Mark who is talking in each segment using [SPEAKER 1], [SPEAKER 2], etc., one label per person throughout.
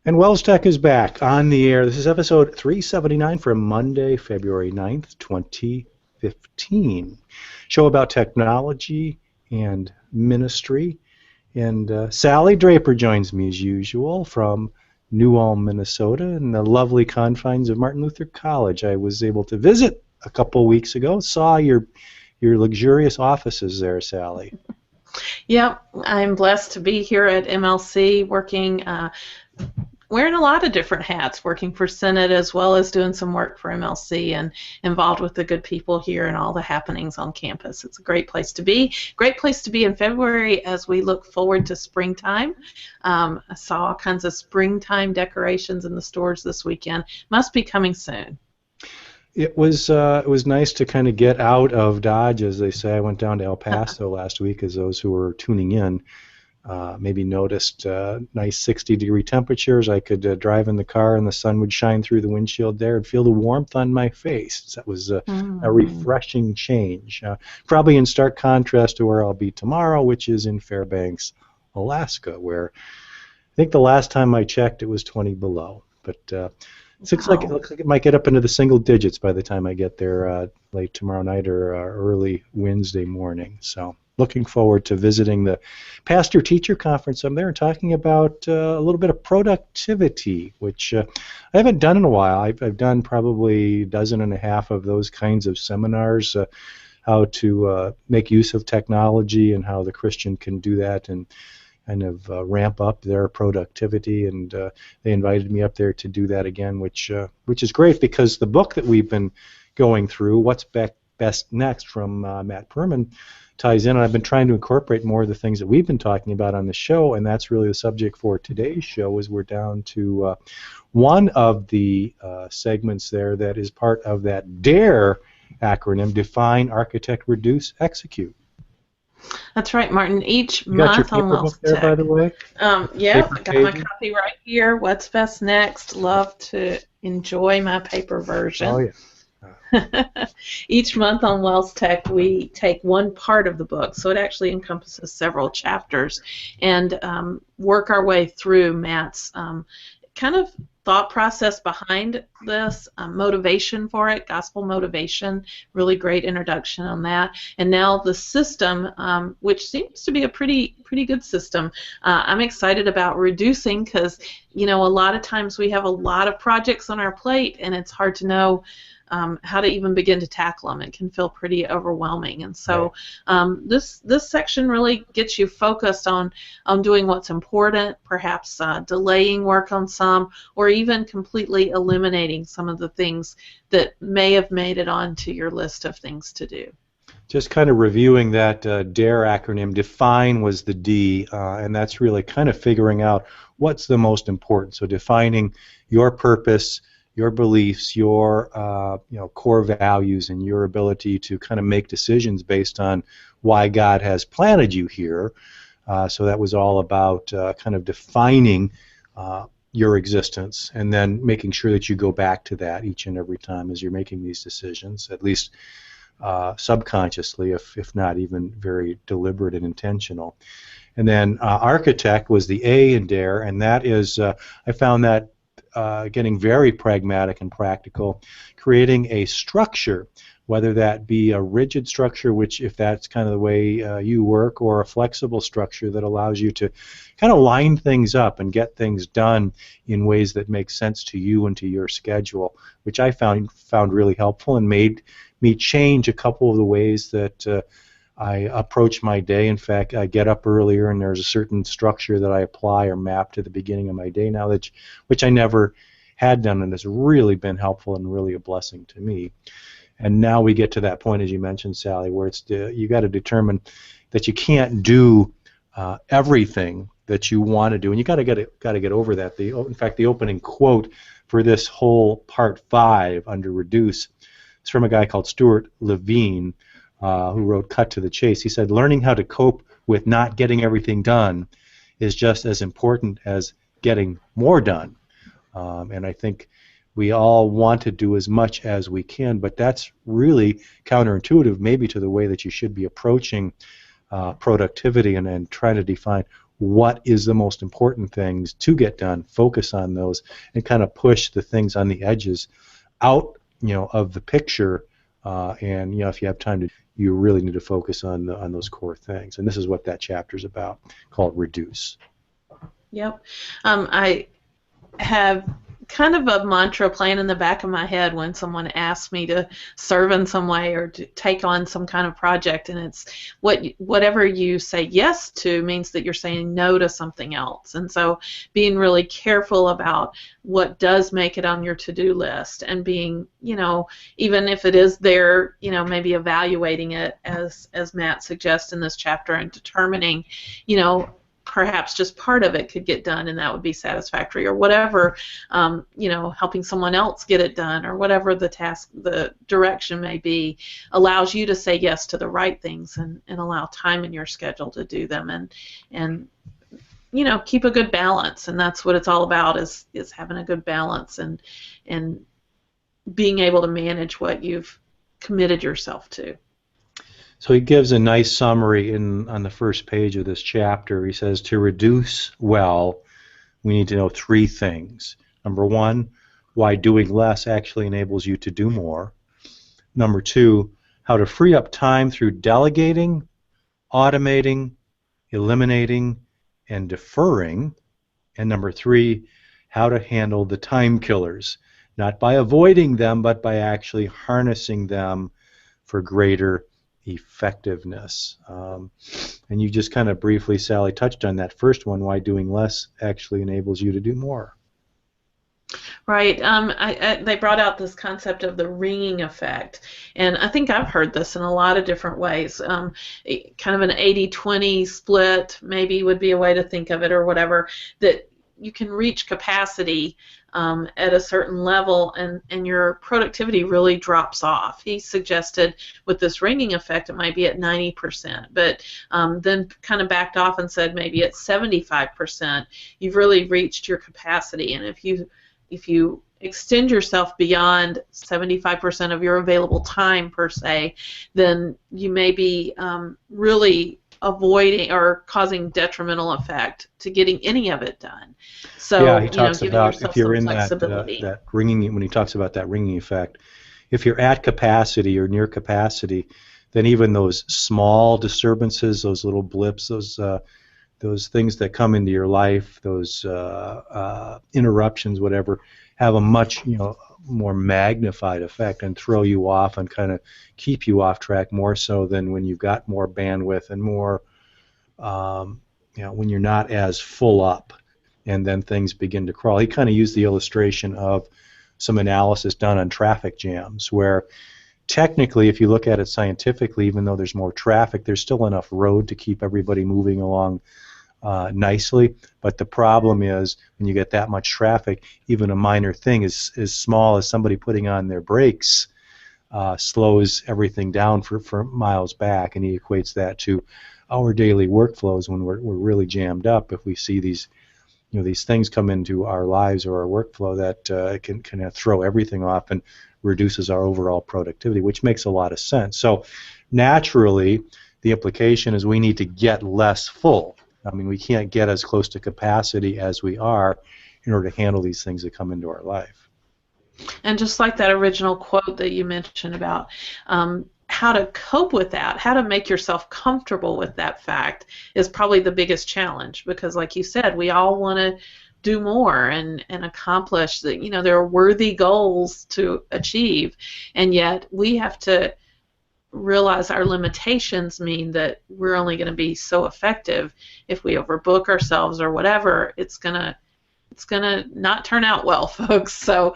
[SPEAKER 1] And Wells Tech is back on the air. This is episode 379 for Monday, February 9th, 2015. Show about technology and ministry. And Sally Draper joins me as usual from New Ulm, Minnesota, in the lovely confines of Martin Luther College. I was able to visit a couple weeks ago, saw your luxurious offices there, Sally.
[SPEAKER 2] Yep, I'm blessed to be here at MLC working, wearing a lot of different hats, working for Senate as well as doing some work for MLC and involved with the good people here and all the happenings on campus. It's a great place to be. Great place to be in February as we look forward to springtime. I saw all kinds of springtime decorations in the stores this weekend. Must be coming soon.
[SPEAKER 1] It was nice to kind of get out of Dodge, as they say. I went down to El Paso last week, as those who were tuning in maybe noticed nice 60-degree temperatures. I could drive in the car and the sun would shine through the windshield there and feel the warmth on my face. That was a refreshing change. Probably in stark contrast to where I'll be tomorrow, which is in Fairbanks, Alaska, where I think the last time I checked it was 20 below. But it looks like it might get up into the single digits by the time I get there late tomorrow night or early Wednesday morning. So looking forward to visiting the Pastor-Teacher Conference. I'm there and talking about a little bit of productivity, which I haven't done in a while. I've done probably a dozen and a half of those kinds of seminars, how to make use of technology and how the Christian can do that and kind of ramp up their productivity, and they invited me up there to do that again, which is great because the book that we've been going through, What's Best Next from Matt Perman, ties in, and I've been trying to incorporate more of the things that we've been talking about on the show, and that's really the subject for today's show. Is we're down to one of the segments there that is part of that DARE acronym: Define, Architect, Reduce, Execute.
[SPEAKER 2] That's right, Martin. Each month on Wells Tech.
[SPEAKER 1] By the way?
[SPEAKER 2] Yeah, I got my copy right here. What's Best Next? Love to enjoy my paper version.
[SPEAKER 1] Oh, yeah.
[SPEAKER 2] Each month on Wells Tech, we take one part of the book, so it actually encompasses several chapters, and work our way through Matt's kind of thought process behind this, motivation for it, gospel motivation, really great introduction on that, and now the system, which seems to be a pretty good system. I'm excited about reducing because, a lot of times we have a lot of projects on our plate, and it's hard to know how to even begin to tackle them. It can feel pretty overwhelming, and so this section really gets you focused on doing what's important, perhaps delaying work on some, or even completely eliminating some of the things that may have made it onto your list of things to do.
[SPEAKER 1] Just kind of reviewing that DARE acronym. Define was the D, and that's really kind of figuring out what's the most important. So defining your purpose, your beliefs, your core values, and your ability to kind of make decisions based on why God has planted you here. So that was all about kind of defining your existence, and then making sure that you go back to that each and every time as you're making these decisions, at least subconsciously, if not even very deliberate and intentional. And then Architect was the A in DARE, and that is, I found that getting very pragmatic and practical, creating a structure, whether that be a rigid structure, which if that's kind of the way you work, or a flexible structure that allows you to kind of line things up and get things done in ways that make sense to you and to your schedule, which I found really helpful and made me change a couple of the ways that I approach my day. In fact, I get up earlier, and there's a certain structure that I apply or map to the beginning of my day now, which I never had done, and has really been helpful and really a blessing to me. And now we get to that point, as you mentioned, Sally, where it's you got to determine that you can't do everything that you want to do, and you got to get over that. In fact, the opening quote for this whole part 5 under Reduce is from a guy called Stuart Levine, who wrote Cut to the Chase. He said, learning how to cope with not getting everything done is just as important as getting more done. And I think we all want to do as much as we can, but that's really counterintuitive maybe to the way that you should be approaching productivity and trying to define what is the most important things to get done, focus on those, and kind of push the things on the edges out, of the picture. And if you have time to, you really need to focus on those core things. And this is what that chapter is about, called Reduce.
[SPEAKER 2] Yep. I have kind of a mantra playing in the back of my head when someone asks me to serve in some way or to take on some kind of project, and it's whatever you say yes to means that you're saying no to something else. And so being really careful about what does make it on your to-do list, and being, even if it is there, maybe evaluating it as Matt suggests in this chapter, and determining, perhaps just part of it could get done and that would be satisfactory, or whatever, helping someone else get it done, or whatever the task, the direction may be, allows you to say yes to the right things, and allow time in your schedule to do them, and keep a good balance. And that's what it's all about, is having a good balance and being able to manage what you've committed yourself to.
[SPEAKER 1] So he gives a nice summary on the first page of this chapter. He says, to reduce well, we need to know 3 things. Number 1, why doing less actually enables you to do more. Number 2, how to free up time through delegating, automating, eliminating, and deferring. And number 3, how to handle the time killers, not by avoiding them, but by actually harnessing them for greater effectiveness. And you just kind of briefly, Sally, touched on that first one, why doing less actually enables you to do more.
[SPEAKER 2] Right. They brought out this concept of the ringing effect, and I think I've heard this in a lot of different ways. Kind of an 80-20 split maybe would be a way to think of it, or whatever, that you can reach capacity at a certain level, and your productivity really drops off. He suggested with this ringing effect it might be at 90%, but then kind of backed off and said maybe at 75% you've really reached your capacity. And if you extend yourself beyond 75% of your available time per se, then you may be really avoiding or causing detrimental effect to getting any of it done. So
[SPEAKER 1] yeah, he talks about if you're in
[SPEAKER 2] that
[SPEAKER 1] ringing, when he talks about that ringing effect, if you're at capacity or near capacity, then even those small disturbances, those little blips, those things that come into your life, those interruptions, whatever, have a much more magnified effect and throw you off and kind of keep you off track more so than when you've got more bandwidth and more, when you're not as full up and then things begin to crawl. He kind of used the illustration of some analysis done on traffic jams where technically, if you look at it scientifically, even though there's more traffic, there's still enough road to keep everybody moving along nicely. But the problem is when you get that much traffic, even a minor thing as small as somebody putting on their brakes slows everything down for miles back. And he equates that to our daily workflows when we're really jammed up. If we see these these things come into our lives or our workflow that can throw everything off and reduces our overall productivity, which makes a lot of sense. So naturally, the implication is we need to get less full. I mean, we can't get as close to capacity as we are in order to handle these things that come into our life.
[SPEAKER 2] And just like that original quote that you mentioned about how to cope with that, how to make yourself comfortable with that fact is probably the biggest challenge, because like you said, we all want to do more and accomplish that. There are worthy goals to achieve, and yet we have to realize our limitations mean that we're only going to be so effective. If we overbook ourselves or whatever, it's gonna not turn out well, folks. So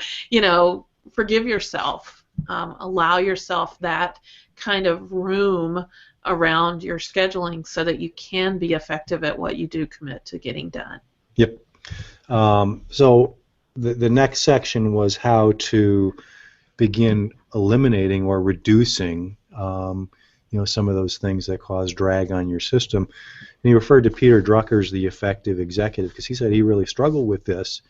[SPEAKER 2] forgive yourself, allow yourself that kind of room around your scheduling so that you can be effective at what you do commit to getting done.
[SPEAKER 1] Yep. So the next section was how to begin eliminating or reducing some of those things that cause drag on your system. And he referred to Peter Drucker's The Effective Executive because he said he really struggled with this,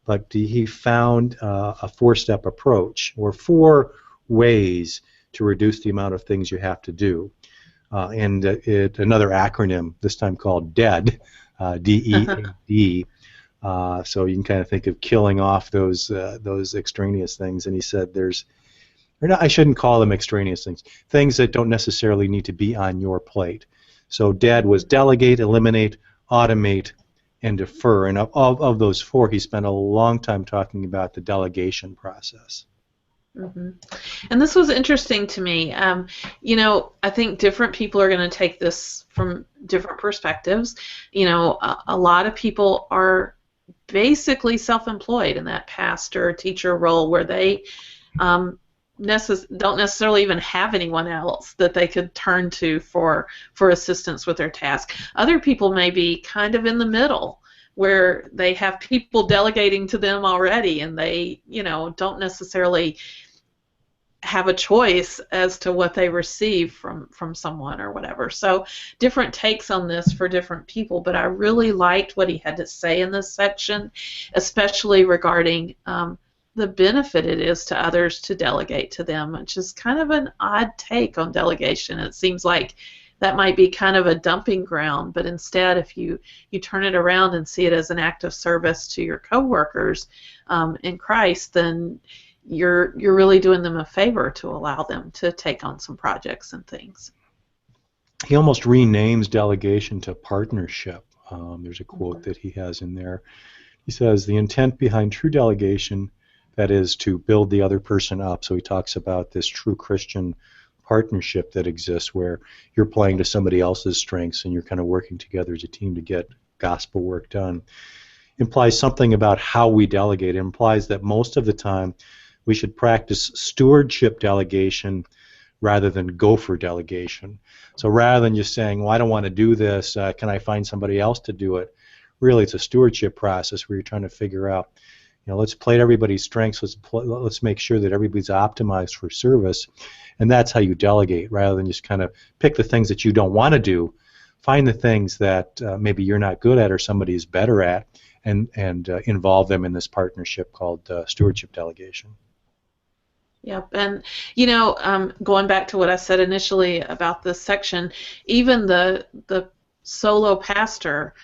[SPEAKER 1] but he found a 4-step approach, or 4 ways to reduce the amount of things you have to do. And another acronym, this time called DEAD, DEAD. So you can kind of think of killing off those extraneous things. And he said or not, I shouldn't call them extraneous things, things that don't necessarily need to be on your plate. So Dad was delegate, eliminate, automate, and defer. And of those four, he spent a long time talking about the delegation process.
[SPEAKER 2] Mm-hmm. And this was interesting to me. I think different people are going to take this from different perspectives. A lot of people are basically self-employed in that pastor teacher role where they don't necessarily even have anyone else that they could turn to for assistance with their task. Other people may be kind of in the middle where they have people delegating to them already and they don't necessarily have a choice as to what they receive from someone or whatever. So different takes on this for different people, but I really liked what he had to say in this section, especially regarding the benefit it is to others to delegate to them, which is kind of an odd take on delegation. It seems like that might be kind of a dumping ground, but instead if you turn it around and see it as an act of service to your coworkers in Christ, then you're really doing them a favor to allow them to take on some projects and things.
[SPEAKER 1] He almost renames delegation to partnership. There's a quote that he has in there. He says, the intent behind true delegation, that is to build the other person up. So he talks about this true Christian partnership that exists where you're playing to somebody else's strengths and you're kind of working together as a team to get gospel work done. Implies something about how we delegate. It implies that most of the time we should practice stewardship delegation rather than gopher delegation. So rather than just saying, well, I don't want to do this, can I find somebody else to do it? Really, it's a stewardship process where you're trying to figure out, let's play to everybody's strengths, let's make sure that everybody's optimized for service, and that's how you delegate, rather than just kind of pick the things that you don't want to do, find the things that maybe you're not good at or somebody is better at, and involve them in this partnership called stewardship delegation.
[SPEAKER 2] Yep, and going back to what I said initially about this section, even the solo pastor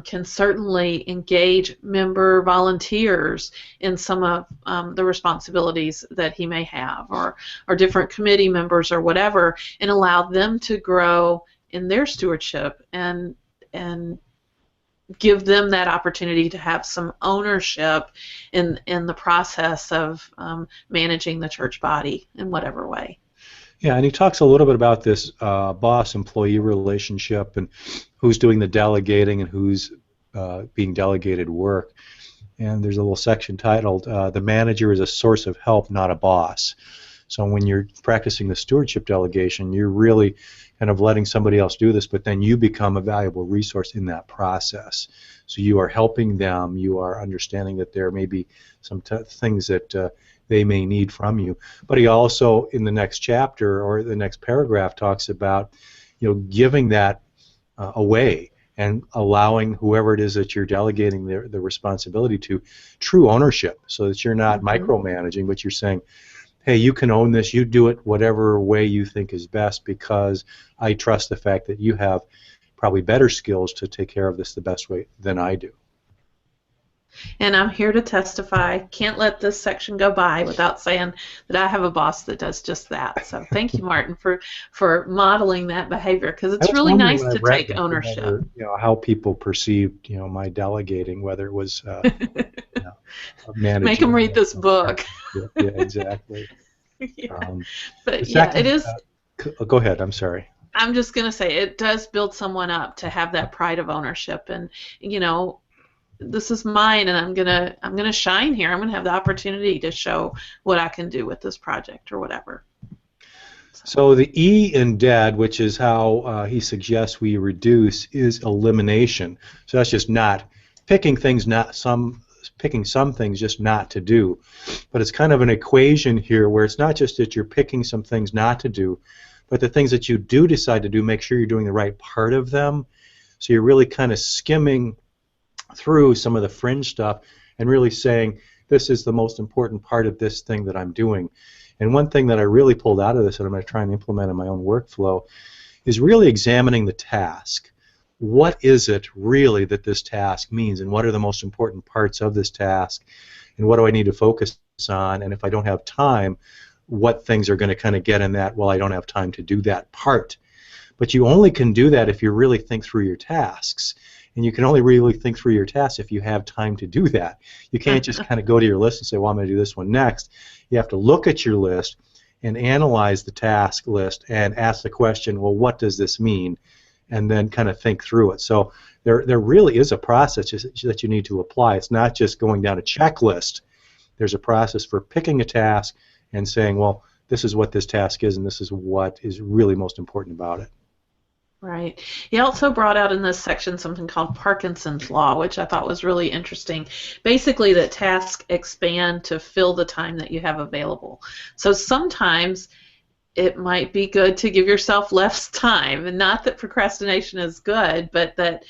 [SPEAKER 2] can certainly engage member volunteers in some of the responsibilities that he may have, or different committee members or whatever, and allow them to grow in their stewardship and give them that opportunity to have some ownership in the process of managing the church body in whatever way.
[SPEAKER 1] Yeah, and he talks a little bit about this boss-employee relationship and who's doing the delegating and who's being delegated work. And there's a little section titled, The Manager is a Source of Help, Not a Boss. So when you're practicing the stewardship delegation, you're really kind of letting somebody else do this, but then you become a valuable resource in that process. So you are helping them, you are understanding that there may be some things that they may need from you. But he also, in the next chapter or the next paragraph, talks about giving that away and allowing whoever it is that you're delegating the responsibility to true ownership, so that you're not micromanaging, but you're saying, hey, you can own this, you do it whatever way you think is best, because I trust the fact that you have probably better skills to take care of this the best way than I do.
[SPEAKER 2] And I'm here to testify. Can't let this section go by without saying that I have a boss that does just that. So thank you, Martin, for modeling that behavior, because it's really nice to take ownership.
[SPEAKER 1] How people perceived my delegating, whether it was managing.
[SPEAKER 2] Make them read this book.
[SPEAKER 1] Yeah, exactly.
[SPEAKER 2] Yeah. But yeah, it is.
[SPEAKER 1] Go ahead. I'm sorry.
[SPEAKER 2] I'm just going to say it does build someone up to have that pride of ownership, and this is mine, and I'm gonna shine here. I'm gonna have the opportunity to show what I can do with this project or whatever.
[SPEAKER 1] So the E in DEAD, which is how he suggests we reduce, is elimination. So that's just not picking things, picking some things just not to do. But it's kind of an equation here where it's not just that you're picking some things not to do, but the things that you do decide to do, make sure you're doing the right part of them. So you're really kind of skimming through some of the fringe stuff and really saying, this is the most important part of this thing that I'm doing. And one thing that I really pulled out of this that I'm going to try and implement in my own workflow is really examining the task. what is it really that this task means, and what are the most important parts of this task, and what do I need to focus on, and if I don't have time, what things are going to kind of get in that, well, I don't have time to do that part. But you only can do that if you really think through your tasks. And you can only really think through your tasks if you have time to do that. You can't just kind of go to your list and say, well, I'm going to do this one next. You have to look at your list and analyze the task list and ask the question, well, what does this mean? And then kind of think through it. So there really is a process that you need to apply. It's not just going down a checklist. There's a process for picking a task and saying, well, this is what this task is, and this is what is really most important about it.
[SPEAKER 2] Right. He also brought out in this section something called Parkinson's Law, which I thought was really interesting. Basically, that tasks expand to fill the time that you have available. So sometimes it might be good to give yourself less time, and not that procrastination is good, but that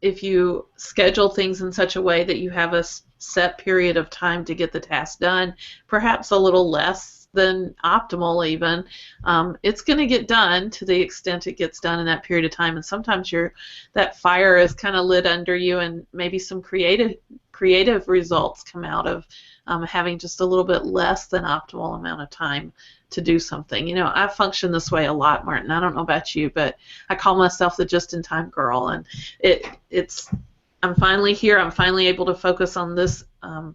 [SPEAKER 2] if you schedule things in such a way that you have a set period of time to get the task done, perhaps a little less than optimal even, it's going to get done to the extent it gets done in that period of time. And sometimes that fire is kind of lit under you, and maybe some creative results come out of having just a little bit less than optimal amount of time to do something. You know, I function this way a lot, Martin. I don't know about you, but I call myself the just-in-time girl, and I'm finally here. I'm finally able to focus on this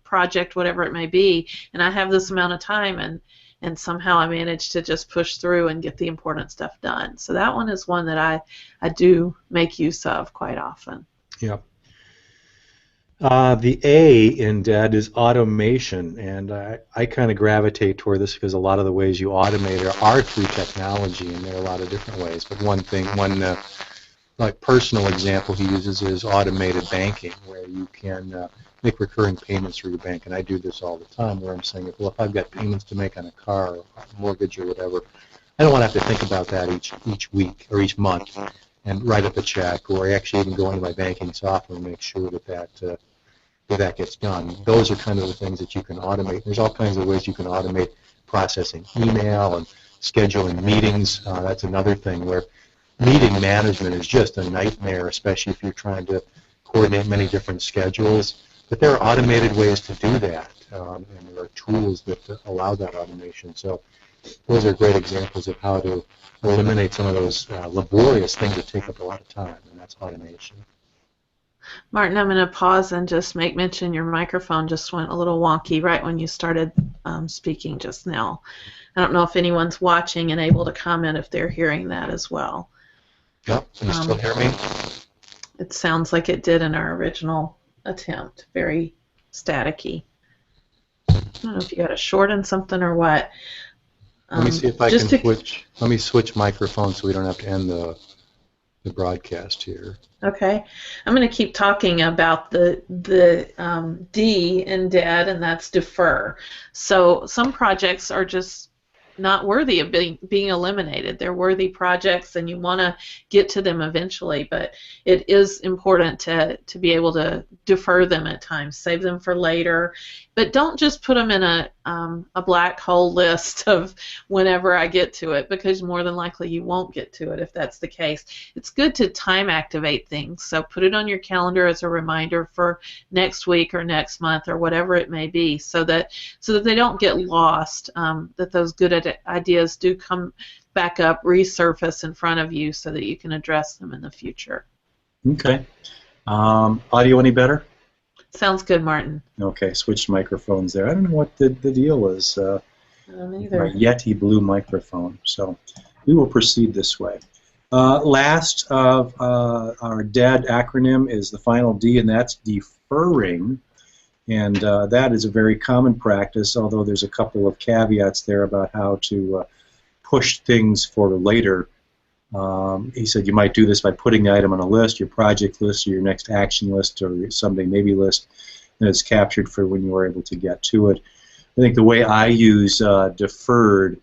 [SPEAKER 2] project, whatever it may be, and I have this amount of time, and somehow I manage to just push through and get the important stuff done. So that one is one that I do make use of quite often.
[SPEAKER 1] Yeah. The A in DEAD is automation, and I kind of gravitate toward this because a lot of the ways you automate are through technology, and there are a lot of different ways. But one like personal example he uses is automated banking, where you can make recurring payments through your bank. And I do this all the time, where I'm saying, well, if I've got payments to make on a car or a mortgage or whatever, I don't want to have to think about that each week or each month and write up a check, or actually even go into my banking software and make sure that gets done. Those are kind of the things that you can automate. There's all kinds of ways you can automate processing email and scheduling meetings. That's another thing where meeting management is just a nightmare, especially if you're trying to coordinate many different schedules. But there are automated ways to do that, and there are tools that allow that automation. So those are great examples of how to eliminate some of those laborious things that take up a lot of time, and that's automation.
[SPEAKER 2] Martin, I'm going to pause and just make mention your microphone just went a little wonky right when you started speaking just now. I don't know if anyone's watching and able to comment if they're hearing that as well.
[SPEAKER 1] Yep, can you still hear me?
[SPEAKER 2] It sounds like it did in our original attempt. Very staticky. I don't know if you got a short in something or what.
[SPEAKER 1] Let me see if I can switch. Let me switch microphones so we don't have to end the broadcast here.
[SPEAKER 2] Okay, I'm going to keep talking about the D in DEAD, and that's defer. So some projects are just not worthy of being eliminated. They're worthy projects, and you want to get to them eventually, but it is important to be able to defer them at times, save them for later, but don't just put them in a black hole list of whenever I get to it, because more than likely you won't get to it if that's the case. It's good to time activate things, so put it on your calendar as a reminder for next week or next month or whatever it may be, so that they don't get lost, that those good ideas do come back up, resurface in front of you so that you can address them in the future.
[SPEAKER 1] Okay. Audio any better?
[SPEAKER 2] Sounds good, Martin.
[SPEAKER 1] Okay, switched microphones there. I don't know what the deal is. My Yeti Blue microphone. So we will proceed this way. Last of our DEAD acronym is the final D, and that's deferring. And that is a very common practice, although there's a couple of caveats there about how to push things for later. He said you might do this by putting the item on a list, your project list, or your next action list, or your someday maybe list, and it's captured for when you are able to get to it. I think the way I use deferred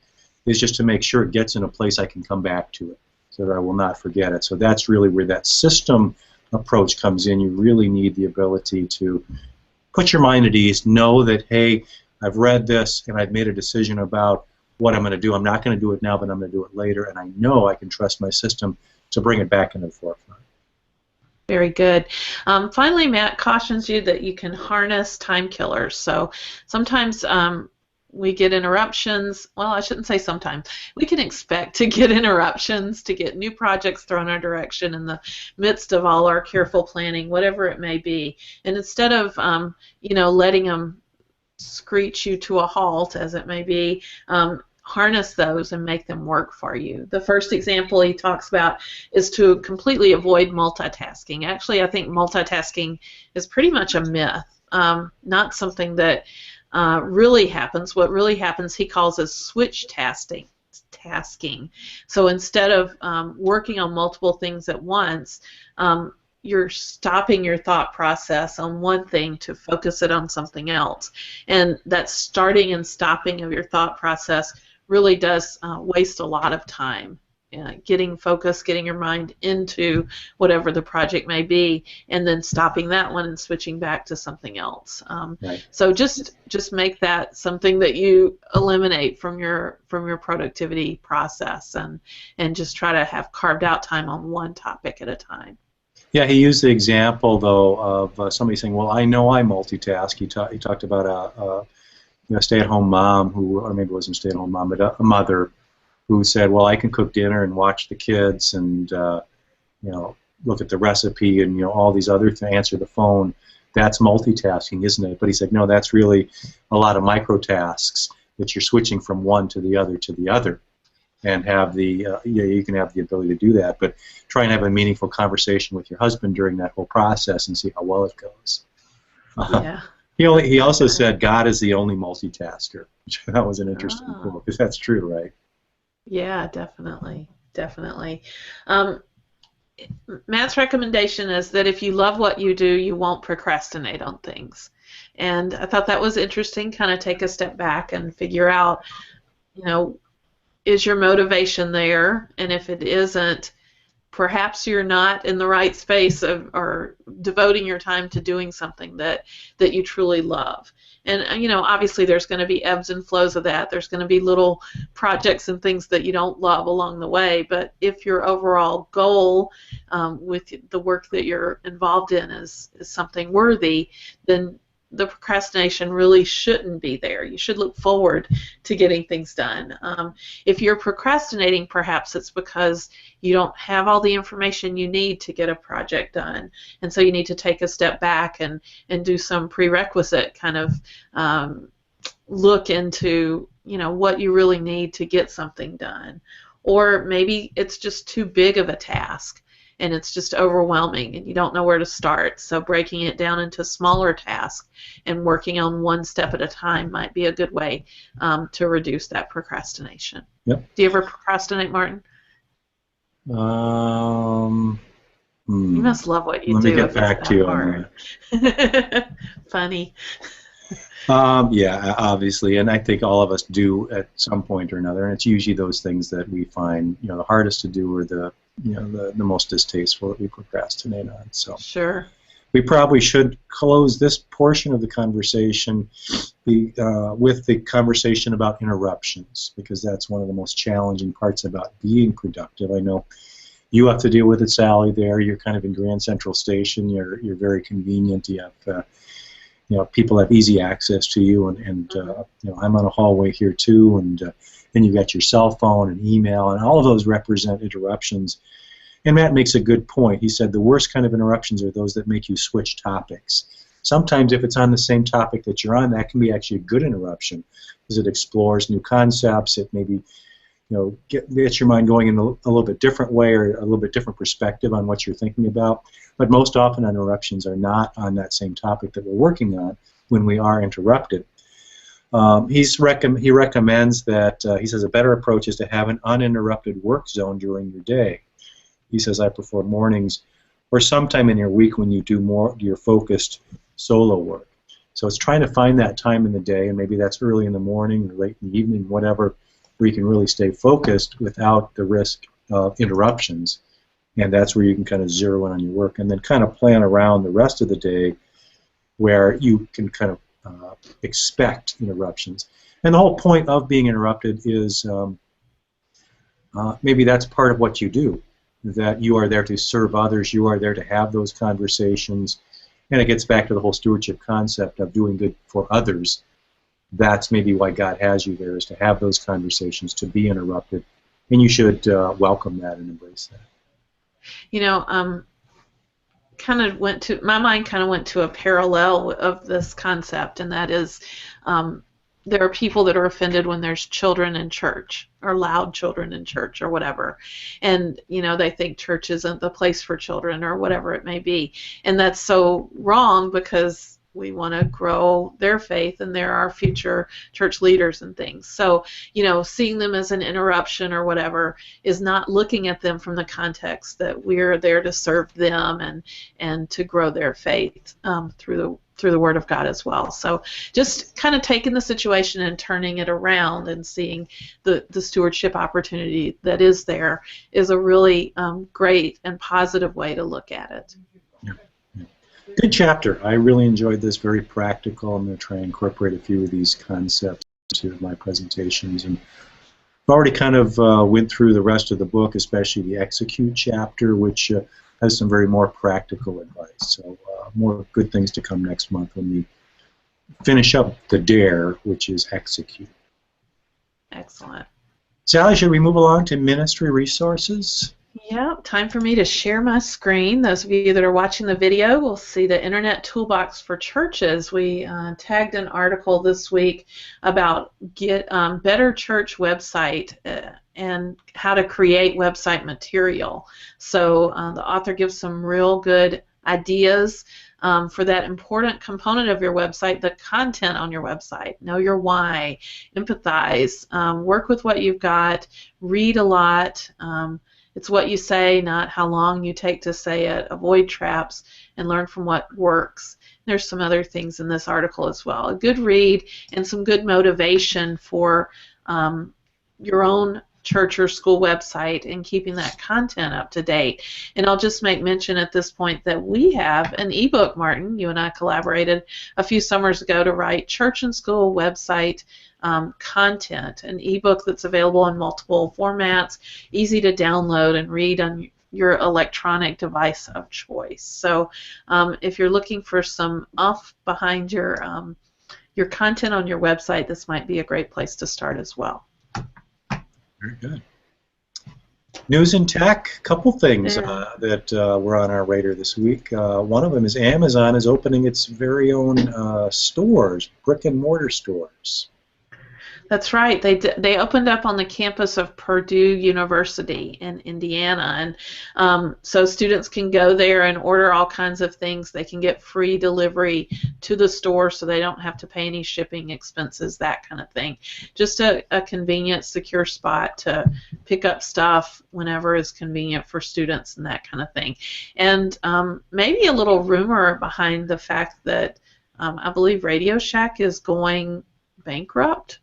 [SPEAKER 1] is just to make sure it gets in a place I can come back to it, so that I will not forget it. So that's really where that system approach comes in. You really need the ability to put your mind at ease, know that, hey, I've read this and I've made a decision about what I'm going to do. I'm not going to do it now, but I'm going to do it later, and I know I can trust my system to bring it back into the forefront.
[SPEAKER 2] Very good. Finally, Matt cautions you that you can harness time killers. So sometimes we get interruptions. Well, I shouldn't say sometimes. We can expect to get interruptions, to get new projects thrown our direction in the midst of all our careful planning, whatever it may be. And instead of letting them screech you to a halt, as it may be, harness those and make them work for you. The first example he talks about is to completely avoid multitasking. Actually, I think multitasking is pretty much a myth, not something that really happens. What really happens, he calls as switch tasking. So instead of working on multiple things at once, you're stopping your thought process on one thing to focus it on something else. And that starting and stopping of your thought process really does waste a lot of time. Getting focused, getting your mind into whatever the project may be, and then stopping that one and switching back to something else.
[SPEAKER 1] Right.
[SPEAKER 2] So just make that something that you eliminate from your productivity process, and just try to have carved out time on one topic at a time.
[SPEAKER 1] Yeah, he used the example though of somebody saying, "Well, I know I multitask." He talked about a stay-at-home mom or maybe it wasn't a stay-at-home mom, but a mother who said, "Well, I can cook dinner and watch the kids and look at the recipe and all these other things, answer the phone. That's multitasking, isn't it?" But he said, "No, that's really a lot of micro tasks that you're switching from one to the other, and have the you can have the ability to do that, but try and have a meaningful conversation with your husband during that whole process and see how well it goes."
[SPEAKER 2] Yeah.
[SPEAKER 1] He also said God is the only multitasker, which that was an interesting quote, because that's true, right?
[SPEAKER 2] Yeah, definitely. Matt's recommendation is that if you love what you do, you won't procrastinate on things. And I thought that was interesting, kind of take a step back and figure out, is your motivation there? And if it isn't, perhaps you're not in the right space or devoting your time to doing something that you truly love. And obviously there's going to be ebbs and flows of that. There's going to be little projects and things that you don't love along the way. But if your overall goal with the work that you're involved in is something worthy, then the procrastination really shouldn't be there. You should look forward to getting things done. If you're procrastinating, perhaps it's because you don't have all the information you need to get a project done, and so you need to take a step back and do some prerequisite kind of look into what you really need to get something done. Or maybe it's just too big of a task and it's just overwhelming and you don't know where to start. So breaking it down into smaller tasks and working on one step at a time might be a good way to reduce that procrastination.
[SPEAKER 1] Yep.
[SPEAKER 2] Do you ever procrastinate, Martin? You must love what you do.
[SPEAKER 1] Let me get back to you on
[SPEAKER 2] that. Funny.
[SPEAKER 1] Yeah, obviously, and I think all of us do at some point or another, and it's usually those things that we find the hardest to do or the most distasteful that we procrastinate on. So
[SPEAKER 2] sure.
[SPEAKER 1] We probably should close this portion of the conversation with the conversation about interruptions, because that's one of the most challenging parts about being productive. I know you have to deal with it, Sally. There, you're kind of in Grand Central Station. You're very convenient. You have people have easy access to you, and I'm on a hallway here too, and then you've got your cell phone and email, and all of those represent interruptions. And Matt makes a good point. He said the worst kind of interruptions are those that make you switch topics. Sometimes if it's on the same topic that you're on, that can be actually a good interruption, because it explores new concepts. It maybe gets your mind going in a little bit different way, or a little bit different perspective on what you're thinking about. But most often interruptions are not on that same topic that we're working on when we are interrupted. He recommends that, he says, a better approach is to have an uninterrupted work zone during your day. He says, I prefer mornings or sometime in your week when you do more your focused solo work. So it's trying to find that time in the day, and maybe that's early in the morning or late in the evening, whatever, where you can really stay focused without the risk of interruptions. And that's where you can kind of zero in on your work, and then kind of plan around the rest of the day where you can kind of expect interruptions. And the whole point of being interrupted is maybe that's part of what you do. that you are there to serve others, you are there to have those conversations, and it gets back to the whole stewardship concept of doing good for others. That's maybe why God has you there, is to have those conversations, to be interrupted, and you should welcome that and embrace that.
[SPEAKER 2] You know, my mind kind of went to a parallel of this concept, and that is, there are people that are offended when there's children in church, or loud children in church, or whatever, and they think church isn't the place for children, or whatever it may be, and that's so wrong, because we want to grow their faith, and they're our future church leaders and things. So, seeing them as an interruption or whatever is not looking at them from the context that we're there to serve them and to grow their faith through the Word of God as well. So just kind of taking the situation and turning it around and seeing the stewardship opportunity that is there is a really great and positive way to look at it.
[SPEAKER 1] Good chapter. I really enjoyed this. Very practical. I'm going to try and incorporate a few of these concepts into my presentations. And I've already kind of went through the rest of the book, especially the execute chapter, which has some very more practical advice. So more good things to come next month when we finish up the dare, which is execute.
[SPEAKER 2] Excellent.
[SPEAKER 1] Sally, should we move along to ministry resources?
[SPEAKER 2] Yeah, time for me to share my screen. Those of you that are watching the video will see the Internet Toolbox for Churches. We tagged an article this week about Better Church website and how to create website material. So the author gives some real good ideas for that important component of your website, the content on your website. Know your why, empathize, work with what you've got, read a lot. It's what you say, not how long you take to say it. Avoid traps and learn from what works. There's some other things in this article as well. A good read and some good motivation for your own church or school website and keeping that content up to date. And I'll just make mention at this point that we have an ebook, Martin. You and I collaborated a few summers ago to write church and school website content, an ebook that's available in multiple formats, easy to download and read on your electronic device of choice. So if you're looking for some oomph behind your content on your website, this might be a great place to start as well.
[SPEAKER 1] Very good. News and tech, couple things that were on our radar this week. One of them is Amazon is opening its very own stores, brick and mortar stores.
[SPEAKER 2] That's right. They opened up on the campus of Purdue University in Indiana, and so students can go there and order all kinds of things. They can get free delivery to the store, so they don't have to pay any shipping expenses, that kind of thing. Just a convenient, secure spot to pick up stuff whenever is convenient for students and that kind of thing. And maybe a little rumor behind the fact that I believe Radio Shack is going bankrupt,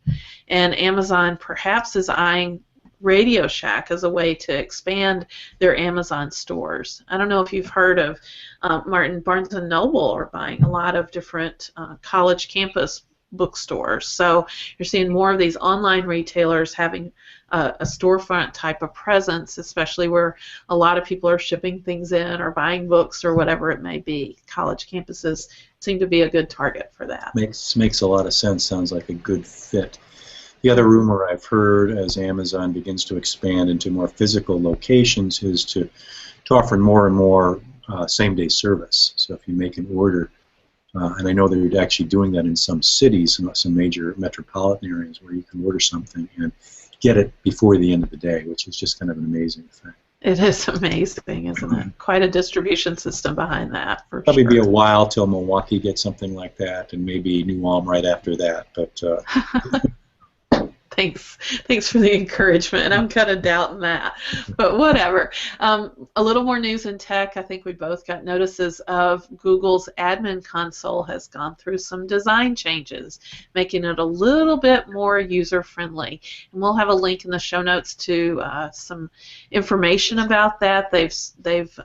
[SPEAKER 2] and Amazon perhaps is eyeing Radio Shack as a way to expand their Amazon stores. I don't know if you've heard of Martin, Barnes & Noble are buying a lot of different college campus bookstores. So you're seeing more of these online retailers having a storefront type of presence, especially where a lot of people are shipping things in or buying books or whatever it may be. College campuses seem to be a good target for that.
[SPEAKER 1] Makes a lot of sense. Sounds like a good fit. The other rumor I've heard as Amazon begins to expand into more physical locations is to offer more and more same-day service. So if you make an order, and I know they're actually doing that in some cities, some major metropolitan areas, where you can order something and get it before the end of the day, which is just kind of an amazing thing.
[SPEAKER 2] It is amazing, isn't it? Quite a distribution system behind that, for
[SPEAKER 1] Probably
[SPEAKER 2] sure.
[SPEAKER 1] be a while till Milwaukee gets something like that, and maybe New Ulm right after that. But
[SPEAKER 2] Thanks for the encouragement. I'm kind of doubting that, but whatever. A little more news in tech. I think we both got notices of Google's admin console has gone through some design changes, making it a little bit more user-friendly. And we'll have a link in the show notes to some information about that. They've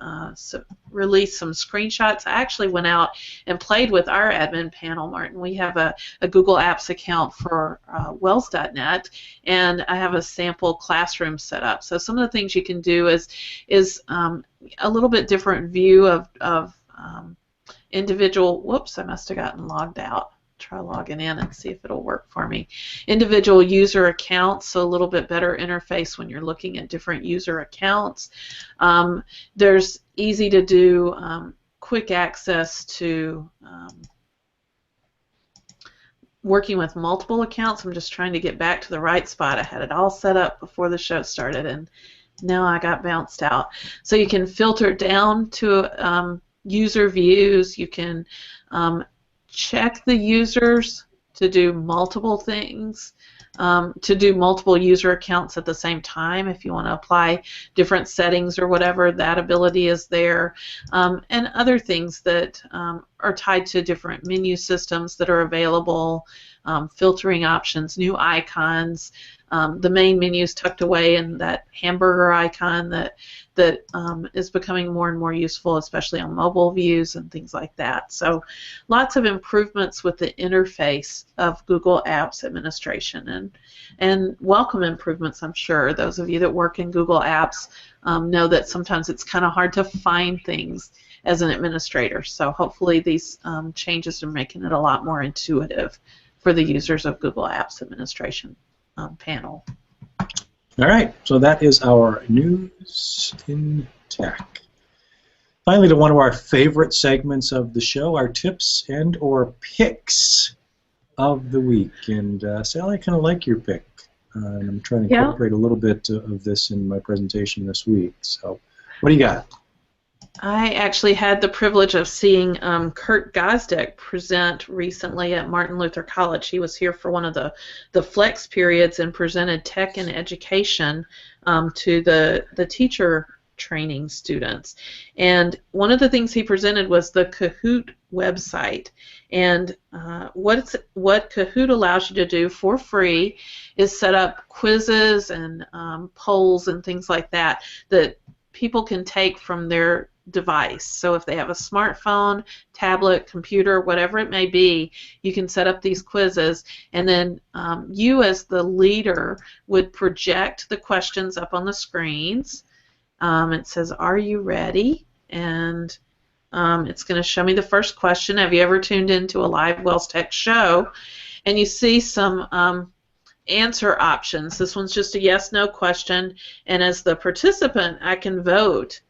[SPEAKER 2] release some screenshots. I actually went out and played with our admin panel, Martin. We have a Google Apps account for Wells.net, and I have a sample classroom set up. So some of the things you can do is a little bit different view of individual. Whoops, I must have gotten logged out. Try logging in and see if it'll work for me. Individual user accounts, so a little bit better interface when you're looking at different user accounts. There's easy to do quick access to working with multiple accounts. I'm just trying to get back to the right spot. I had it all set up before the show started, and now I got bounced out. So you can filter down to user views. You can check the users to do multiple things, to do multiple user accounts at the same time. If you want to apply different settings or whatever, that ability is there. And other things that are tied to different menu systems that are available, filtering options, new icons. The main menu is tucked away in that hamburger icon that is becoming more and more useful, especially on mobile views and things like that. So lots of improvements with the interface of Google Apps administration, and welcome improvements, I'm sure. Those of you that work in Google Apps know that sometimes it's kind of hard to find things as an administrator. So hopefully these changes are making it a lot more intuitive for the users of Google Apps administration panel.
[SPEAKER 3] All right, so that is our news in tech. Finally, to one of our favorite segments of the show, our tips and or picks of the week. And Sally, I kind of like your pick. And I'm trying to incorporate a little bit of this in my presentation this week. So what do you got?
[SPEAKER 2] I actually had the privilege of seeing Kurt Gosdick present recently at Martin Luther College. He was here for one of the flex periods and presented tech and education to the teacher training students. And one of the things he presented was the Kahoot website. And what Kahoot allows you to do for free is set up quizzes and polls and things like that that people can take from their device. So if they have a smartphone, tablet, computer, whatever it may be, you can set up these quizzes, and then you as the leader would project the questions up on the screens. It says, "Are you ready?" And it's going to show me the first question. Have you ever tuned into a live Wells Tech show? And you see some answer options. This one's just a yes/no question, and as the participant, I can vote.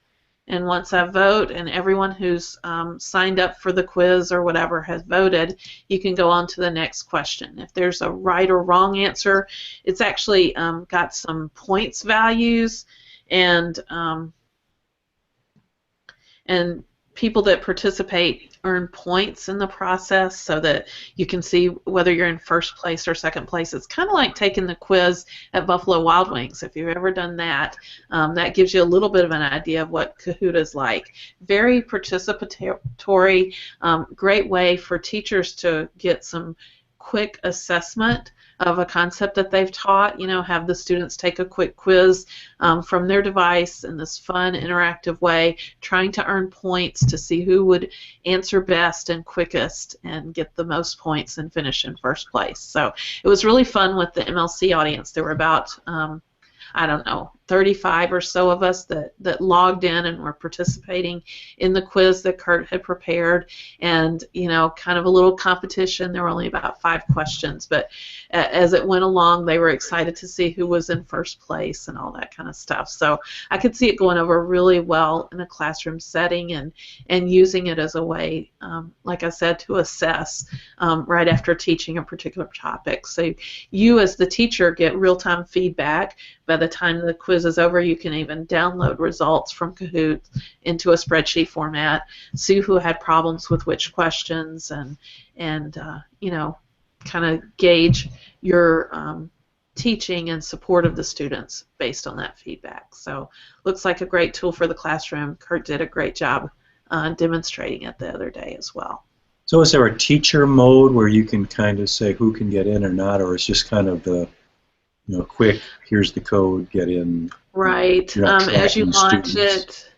[SPEAKER 2] And once I vote, and everyone who's signed up for the quiz or whatever has voted, you can go on to the next question. If there's a right or wrong answer, it's actually got some points values, and people that participate earn points in the process so that you can see whether you're in first place or second place. It's kind of like taking the quiz at Buffalo Wild Wings. If you've ever done that, that gives you a little bit of an idea of what Kahoot is like. Very participatory, great way for teachers to get some quick assessment of a concept that they've taught. Have the students take a quick quiz from their device in this fun, interactive way, trying to earn points to see who would answer best and quickest and get the most points and finish in first place. So it was really fun with the MLC audience. There were about, 35 or so of us that logged in and were participating in the quiz that Kurt had prepared, and kind of a little competition. There were only about 5 questions, but as it went along, they were excited to see who was in first place and all that kind of stuff. So I could see it going over really well in a classroom setting, and using it as a way, like I said, to assess right after teaching a particular topic. So you as the teacher get real-time feedback. By the time the quiz is over, you can even download results from Kahoot into a spreadsheet format, see who had problems with which questions, and kind of gauge your teaching and support of the students based on that feedback. So looks like a great tool for the classroom. Kurt did a great job demonstrating it the other day as well.
[SPEAKER 3] So is there a teacher mode where you can kind of say who can get in or not, or it's just kind of the quick, here's the code, get in?
[SPEAKER 2] Right. As you launch it,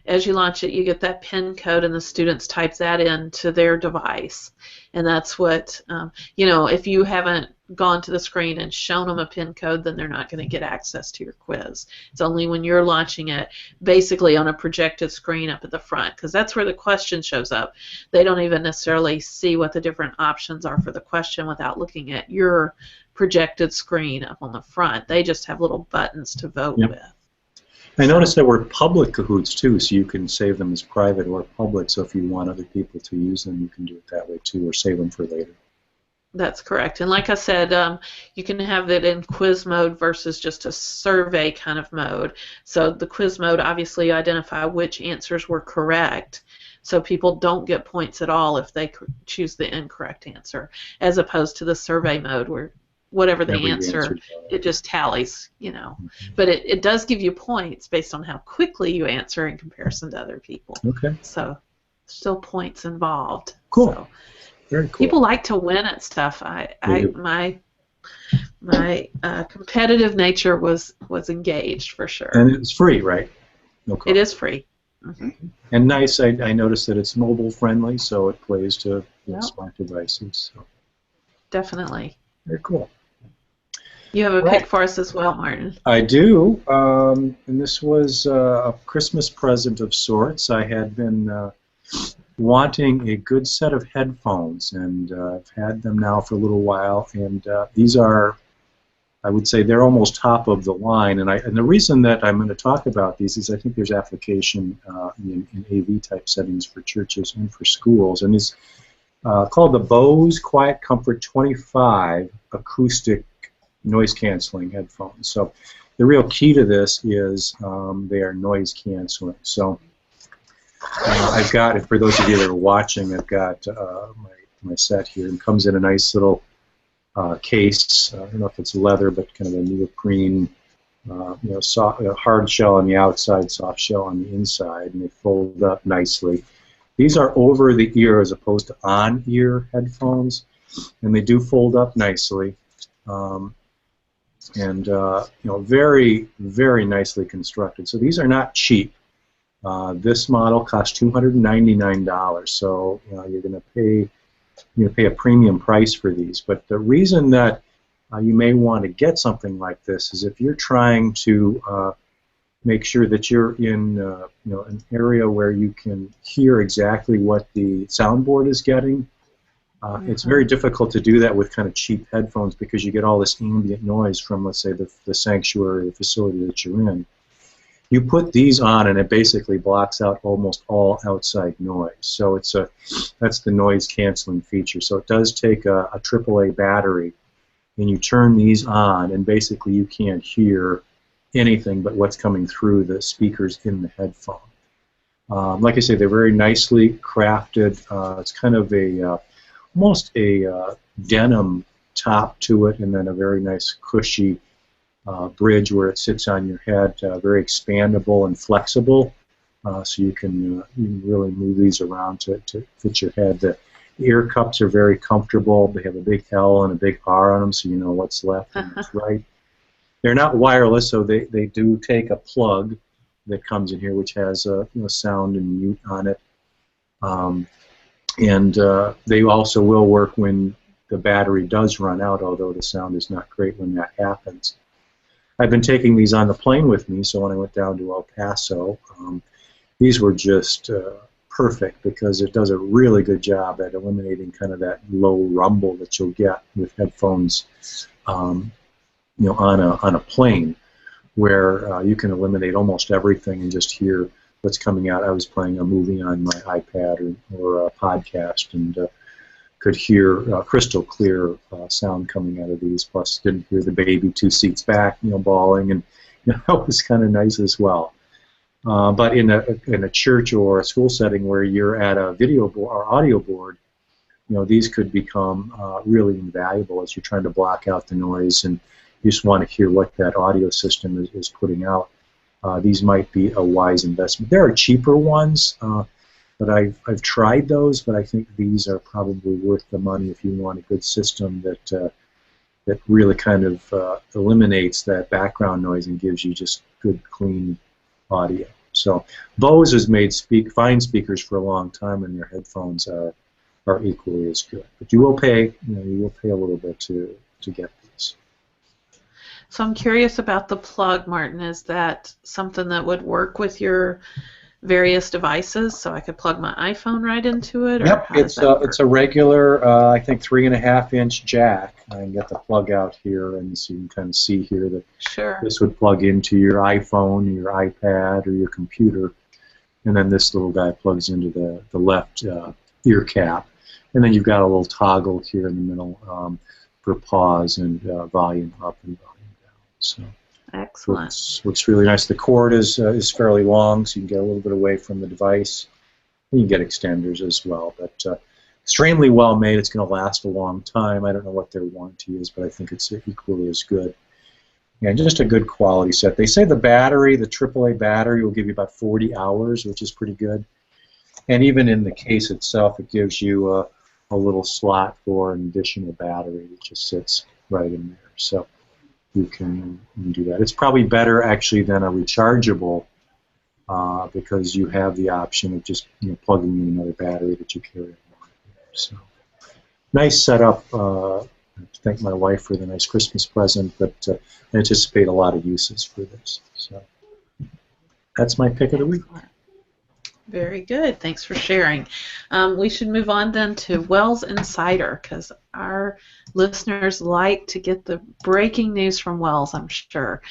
[SPEAKER 2] as you launch it, you get that PIN code, and the students type that into their device. And that's what, if you haven't gone to the screen and shown them a PIN code, then they're not going to get access to your quiz. It's only when you're launching it basically on a projected screen up at the front, because that's where the question shows up. They don't even necessarily see what the different options are for the question without looking at your projected screen up on the front. They just have little buttons to vote with.
[SPEAKER 3] I noticed there were public Kahoots too, so you can save them as private or public, so if you want other people to use them, you can do it that way too, or save them for later.
[SPEAKER 2] That's correct. And like I said, you can have it in quiz mode versus just a survey kind of mode. So the quiz mode obviously identify which answers were correct, so people don't get points at all if they choose the incorrect answer, as opposed to the survey mode where whatever they answer, it just tallies, But it does give you points based on how quickly you answer in comparison to other people.
[SPEAKER 3] Okay.
[SPEAKER 2] So still points involved.
[SPEAKER 3] Cool.
[SPEAKER 2] So,
[SPEAKER 3] very cool.
[SPEAKER 2] People like to win at stuff. My competitive nature was engaged for sure.
[SPEAKER 3] And it's free, right? No cost.
[SPEAKER 2] It is free. Mm-hmm.
[SPEAKER 3] And nice. I noticed that it's mobile friendly, so it plays to smart devices. So.
[SPEAKER 2] Definitely.
[SPEAKER 3] Very cool.
[SPEAKER 2] You have a pick for us as well, Martin.
[SPEAKER 3] I do, and this was a Christmas present of sorts. I had been wanting a good set of headphones, and I've had them now for a little while, and these are, I would say, they're almost top of the line, and the reason that I'm going to talk about these is I think there's application in AV type settings for churches and for schools, and it's called the Bose Quiet Comfort 25 acoustic noise canceling headphones. So the real key to this is they are noise canceling. So I've got it, for those of you that are watching, I've got my set here. It comes in a nice little case. I don't know if it's leather, but kind of a neoprene, soft, hard shell on the outside, soft shell on the inside, and they fold up nicely. These are over the ear as opposed to on ear headphones, and they do fold up nicely. Very, very nicely constructed. So these are not cheap. This model costs $299. So you're going to pay a premium price for these. But the reason that you may want to get something like this is if you're trying to make sure that you're in an area where you can hear exactly what the soundboard is getting. It's very difficult to do that with kind of cheap headphones because you get all this ambient noise from, let's say, the sanctuary, the facility that you're in. You put these on, and it basically blocks out almost all outside noise. So that's the noise canceling feature. So it does take a AAA battery, and you turn these on, and basically you can't hear anything but what's coming through the speakers in the headphone. Like I say, they're very nicely crafted. It's kind of almost a denim top to it, and then a very nice cushy bridge where it sits on your head. Very expandable and flexible, so you can really move these around to fit your head. The ear cups are very comfortable. They have a big L and a big R on them, so you know what's left and what's right. They're not wireless, so they do take a plug that comes in here, which has sound and mute on it. And they also will work when the battery does run out, although the sound is not great when that happens. I've been taking these on the plane with me, so when I went down to El Paso, these were just perfect because it does a really good job at eliminating kind of that low rumble that you'll get with headphones on a plane, where you can eliminate almost everything and just hear what's coming out. I was playing a movie on my iPad or a podcast, and could hear crystal clear sound coming out of these. Plus, didn't hear the baby 2 seats back, bawling, and that was kind of nice as well. But in a church or a school setting where you're at a video board or audio board, these could become really invaluable as you're trying to block out the noise and you just want to hear what that audio system is putting out. These might be a wise investment. There are cheaper ones, but I've tried those, but I think these are probably worth the money if you want a good system that really kind of eliminates that background noise and gives you just good, clean audio. So Bose has made fine speakers for a long time, and their headphones are equally as good. But you will pay, you will pay a little bit to get these.
[SPEAKER 2] So I'm curious about the plug, Martin. Is that something that would work with your various devices, so I could plug my iPhone right into it? Or
[SPEAKER 3] Yep,
[SPEAKER 2] how does that work?
[SPEAKER 3] it's a regular, I think 3.5-inch jack. I can get the plug out here, and so you can kind of see here that
[SPEAKER 2] Sure.
[SPEAKER 3] this would plug into your iPhone, your iPad, or your computer, and then this little guy plugs into the left ear cap, and then you've got a little toggle here in the middle for pause and volume up and volume down. So.
[SPEAKER 2] Excellent.
[SPEAKER 3] Looks really nice. The cord is fairly long, so you can get a little bit away from the device. You can get extenders as well, but extremely well made. It's going to last a long time. I don't know what their warranty is, but I think it's equally as good. And just a good quality set. They say the battery, the AAA battery, will give you about 40 hours, which is pretty good. And even in the case itself, it gives you a little slot for an additional battery that just sits right in there. So you can do that. It's probably better actually than a rechargeable because you have the option of just plugging in another battery that you carry along. So nice setup. I thank my wife for the nice Christmas present, but I anticipate a lot of uses for this. So that's my pick of the week.
[SPEAKER 2] Very good. Thanks for sharing. We should move on then to Wells Insider, because our listeners like to get the breaking news from Wells, I'm sure.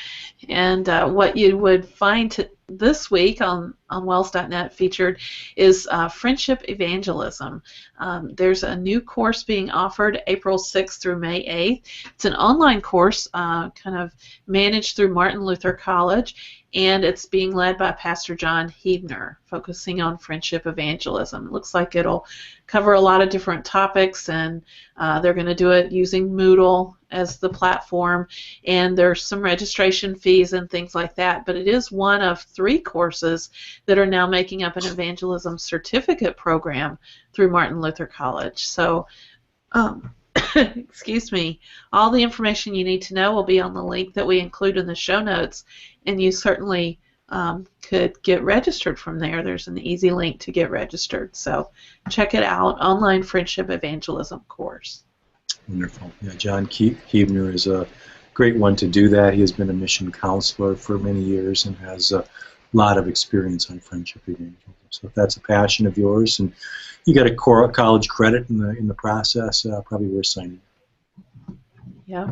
[SPEAKER 2] And what you would find this week on Wells.net featured is Friendship Evangelism. There's a new course being offered April 6th through May 8th. It's an online course kind of managed through Martin Luther College, and it's being led by Pastor John Huebner, focusing on friendship evangelism. It looks like it'll cover a lot of different topics, and they're going to do it using Moodle as the platform, and there's some registration fees and things like that, but it is one of 3 courses that are now making up an evangelism certificate program through Martin Luther College. So, excuse me, all the information you need to know will be on the link that we include in the show notes, and you certainly could get registered from there. There's an easy link to get registered. So check it out, Online Friendship Evangelism course.
[SPEAKER 3] Wonderful. Yeah, John Huebner is a great one to do that. He has been a mission counselor for many years and has a lot of experience on friendship evangelism. So if that's a passion of yours and you got a college credit in the process, probably worth signing.
[SPEAKER 2] Yeah.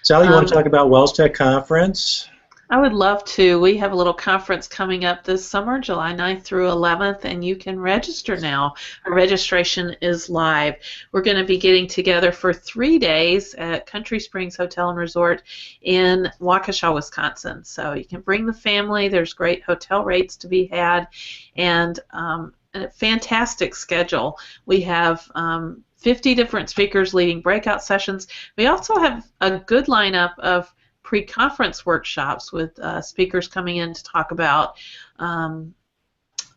[SPEAKER 3] Sally, you want to talk about Wells Tech Conference?
[SPEAKER 2] I would love to. We have a little conference coming up this summer, July 9th through 11th, and you can register now. Our registration is live. We're going to be getting together for 3 days at Country Springs Hotel and Resort in Waukesha, Wisconsin. So you can bring the family. There's great hotel rates to be had, and a fantastic schedule. We have 50 different speakers leading breakout sessions. We also have a good lineup of pre-conference workshops with speakers coming in to talk about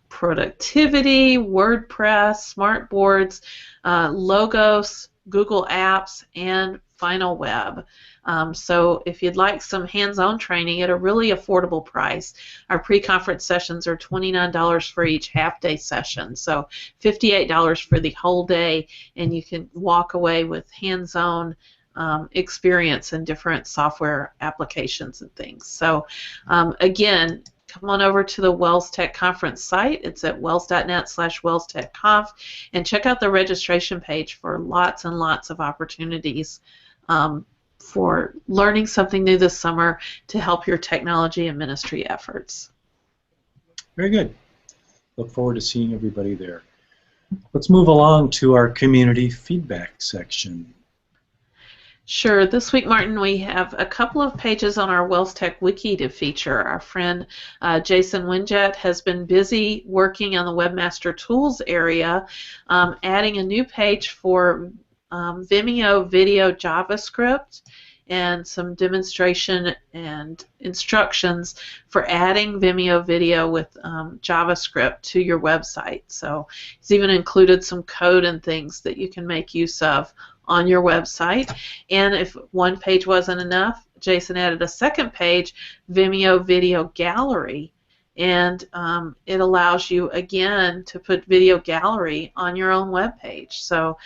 [SPEAKER 2] productivity, WordPress, smart boards, Logos, Google Apps, and Final Web. So if you'd like some hands-on training at a really affordable price, our pre-conference sessions are $29 for each half-day session, so $58 for the whole day, and you can walk away with hands-on experience in different software applications and things. So again, come on over to the Wells Tech Conference site. It's at wells.net/WellsTechConf, and check out the registration page for lots and lots of opportunities for learning something new this summer to help your technology and ministry efforts.
[SPEAKER 3] Very good. Look forward to seeing everybody there. Let's move along to our community feedback section.
[SPEAKER 2] Sure. This week, Martin, we have a couple of pages on our Wells Tech Wiki to feature. Our friend Jason Winjet has been busy working on the Webmaster Tools area, adding a new page for Vimeo Video JavaScript and some demonstration and instructions for adding Vimeo Video with JavaScript to your website. So he's even included some code and things that you can make use of on your website. And if one page wasn't enough, Jason added a second page, Vimeo Video Gallery, and it allows you again to put video gallery on your own web page. So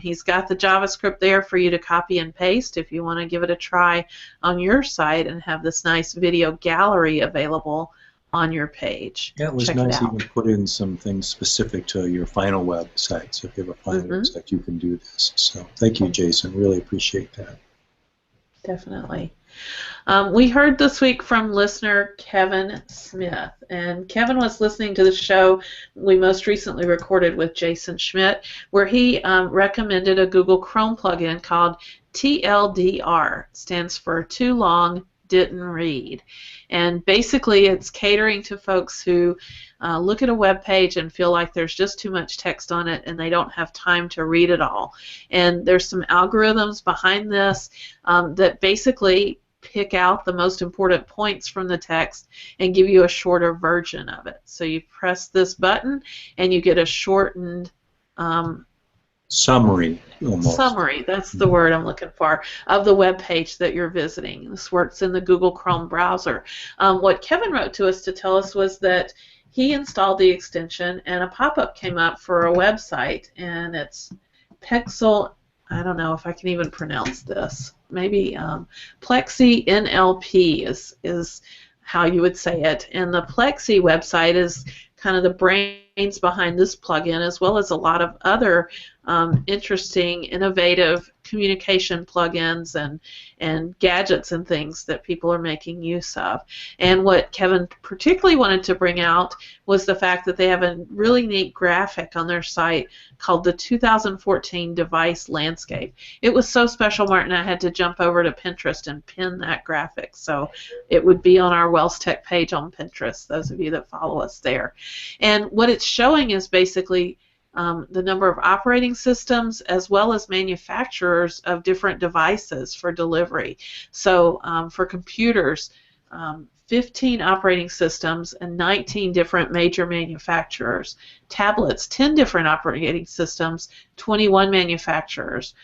[SPEAKER 2] he's got the JavaScript there for you to copy and paste if you want to give it a try on your site and have this nice video gallery available on your page.
[SPEAKER 3] Yeah, it was
[SPEAKER 2] Check
[SPEAKER 3] nice
[SPEAKER 2] it out.
[SPEAKER 3] even put in some things specific to your final website. So if you have a final website, you can do this. So thank you, Jason. Really appreciate that.
[SPEAKER 2] Definitely. We heard this week from listener Kevin Smith, and Kevin was listening to the show we most recently recorded with Jason Schmidt, where he recommended a Google Chrome plugin called TLDR. It stands for Too Long Didn't Read. And basically it's catering to folks who look at a web page and feel like there's just too much text on it and they don't have time to read it all. And there's some algorithms behind this that basically pick out the most important points from the text and give you a shorter version of it. So you press this button and you get a shortened
[SPEAKER 3] summary, almost.
[SPEAKER 2] Summary, that's the word I'm looking for, of the web page that you're visiting. This works in the Google Chrome browser. What Kevin wrote to us to tell us was that he installed the extension and a pop-up came up for a website, and it's Pexel, I don't know if I can even pronounce this, maybe Plexi NLP is how you would say it. And the Plexi website is kind of the brains behind this plugin, as well as a lot of other interesting, innovative communication plugins and gadgets and things that people are making use of. And what Kevin particularly wanted to bring out was the fact that they have a really neat graphic on their site called the 2014 Device Landscape. It was so special, Martin, I had to jump over to Pinterest and pin that graphic. So it would be on our Wells Tech page on Pinterest, those of you that follow us there. And what it's showing is basically the number of operating systems as well as manufacturers of different devices for delivery. So for computers, 15 operating systems and 19 different major manufacturers. Tablets, 10 different operating systems, 21 manufacturers.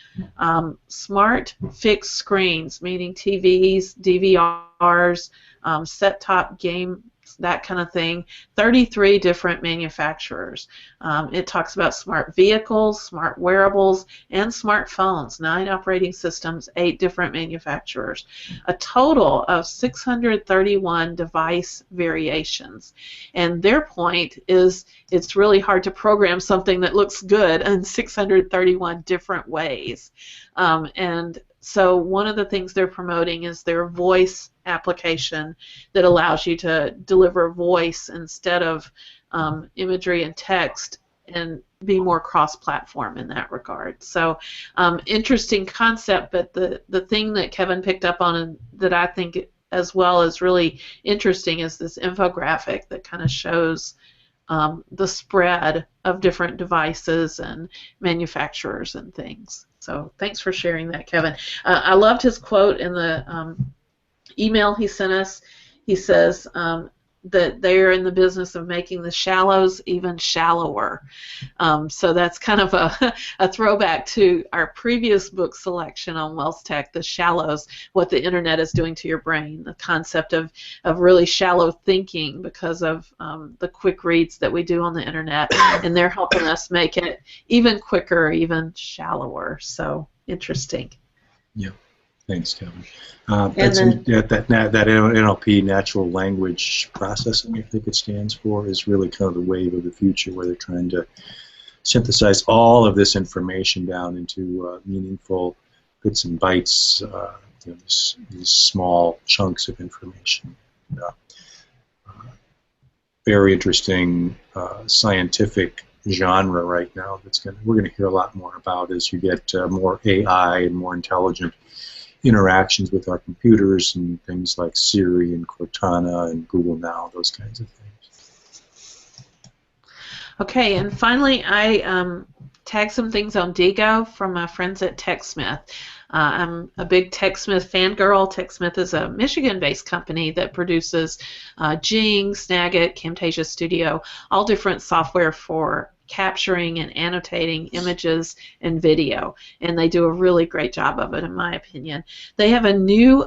[SPEAKER 2] Smart fixed screens, meaning TVs, DVRs, set-top game, that kind of thing, 33 different manufacturers. It talks about smart vehicles, smart wearables, and smartphones, 9 operating systems, 8 different manufacturers. A total of 631 device variations. And their point is it's really hard to program something that looks good in 631 different ways. And so one of the things they're promoting is their voice application that allows you to deliver voice instead of imagery and text and be more cross-platform in that regard. So interesting concept, but the thing that Kevin picked up on and that I think as well is really interesting is this infographic that kind of shows the spread of different devices and manufacturers and things. So thanks for sharing that, Kevin. I loved his quote in the email he sent us. He says that they're in the business of making the shallows even shallower. So that's kind of a throwback to our previous book selection on Wells Tech, The Shallows, What the Internet is Doing to Your Brain, the concept of really shallow thinking because of the quick reads that we do on the Internet, and they're helping us make it even quicker, even shallower. So interesting.
[SPEAKER 3] Yeah. Thanks, Kevin. That NLP, natural language processing, I think it stands for, is really kind of the wave of the future, where they're trying to synthesize all of this information down into meaningful bits and bytes, these small chunks of information. Very interesting scientific genre right now we're going to hear a lot more about as you get more AI and more intelligent interactions with our computers and things like Siri and Cortana and Google Now, those kinds of things.
[SPEAKER 2] Okay, and finally I tagged some things on Diigo from my friends at TechSmith. I'm a big TechSmith fangirl. TechSmith is a Michigan-based company that produces Jing, Snagit, Camtasia Studio, all different software for capturing and annotating images and video, and they do a really great job of it, in my opinion. They have a new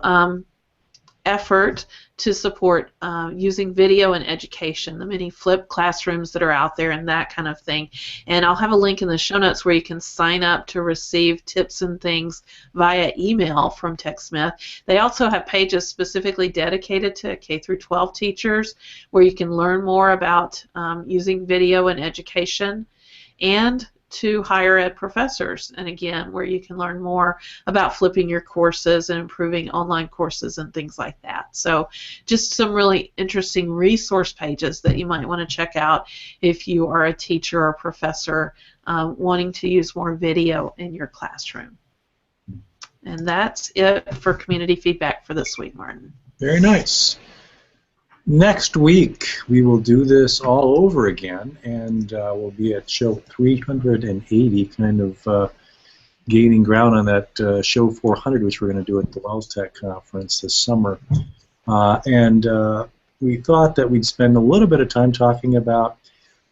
[SPEAKER 2] effort to support using video in education, the many flipped classrooms that are out there and that kind of thing. And I'll have a link in the show notes where you can sign up to receive tips and things via email from TechSmith. They also have pages specifically dedicated to K-12 teachers where you can learn more about using video in education, and to higher ed professors, and again, where you can learn more about flipping your courses and improving online courses and things like that. So just some really interesting resource pages that you might want to check out if you are a teacher or professor wanting to use more video in your classroom. And that's it for community feedback for this week, Martin.
[SPEAKER 3] Very nice. Next week, we will do this all over again, and we'll be at show 380, kind of gaining ground on that show 400, which we're going to do at the Wells Tech Conference this summer. And we thought that we'd spend a little bit of time talking about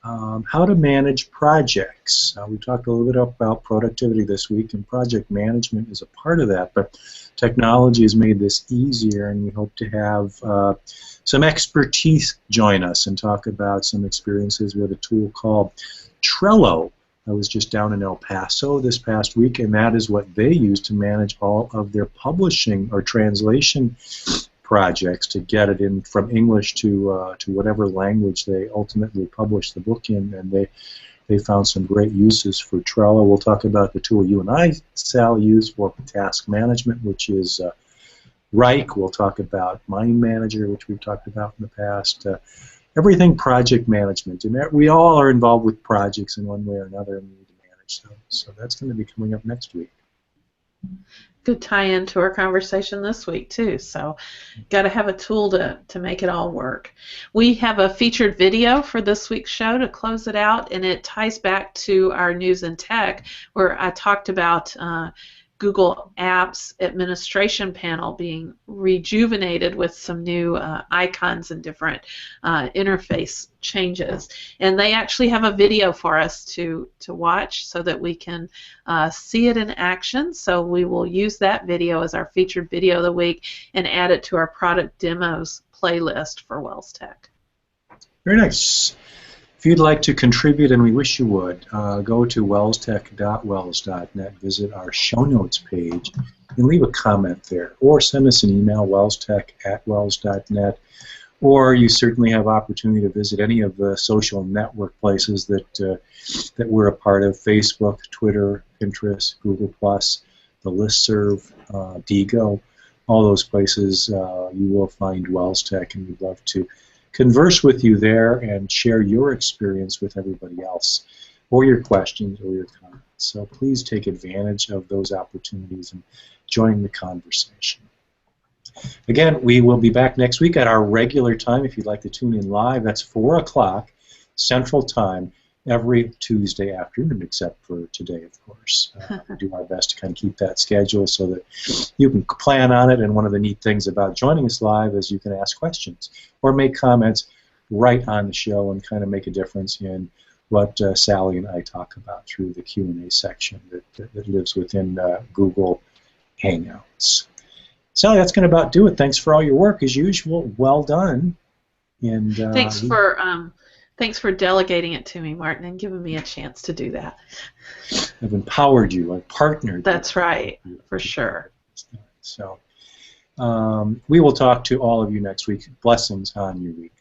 [SPEAKER 3] how to manage projects. We talked a little bit about productivity this week, and project management is a part of that, but technology has made this easier, and we hope to have some expertise join us and talk about some experiences with a tool called Trello. I was just down in El Paso this past week, and that is what they use to manage all of their publishing or translation projects, to get it in from English to whatever language they ultimately publish the book in, and they found some great uses for Trello. We'll talk about the tool you and I, Sal, use for task management, which is Wrike. We'll talk about Mind Manager, which we've talked about in the past. Everything project management, and we all are involved with projects in one way or another, and we need to manage them. So that's going to be coming up next week.
[SPEAKER 2] Good tie-in to our conversation this week too. So, got to have a tool to make it all work. We have a featured video for this week's show to close it out, and it ties back to our news and tech, where I talked about Google Apps administration panel being rejuvenated with some new icons and different interface changes. And they actually have a video for us to watch so that we can see it in action. So we will use that video as our featured video of the week and add it to our product demos playlist for Wells Tech.
[SPEAKER 3] Very nice. If you'd like to contribute, and we wish you would, go to wellstech.wells.net, visit our show notes page, and leave a comment there, or send us an email, wellstech@wells.net, or you certainly have opportunity to visit any of the social network places that we're a part of: Facebook, Twitter, Pinterest, Google+, the listserv, Diigo. All those places you will find Wells Tech, and we'd love to converse with you there and share your experience with everybody else, or your questions or your comments. So please take advantage of those opportunities and join the conversation. Again, we will be back next week at our regular time. If you'd like to tune in live, that's 4 o'clock Central Time every Tuesday afternoon, except for today, of course. We do our best to kind of keep that schedule so that you can plan on it, and one of the neat things about joining us live is you can ask questions or make comments right on the show and kind of make a difference in what Sally and I talk about through the Q&A section that lives within Google Hangouts. Sally, that's going to about do it. Thanks for all your work, as usual. Well done. And
[SPEAKER 2] Thanks for delegating it to me, Martin, and giving me a chance to do that.
[SPEAKER 3] I've empowered you. I've partnered.
[SPEAKER 2] That's right, for sure.
[SPEAKER 3] So we will talk to all of you next week. Blessings on your week.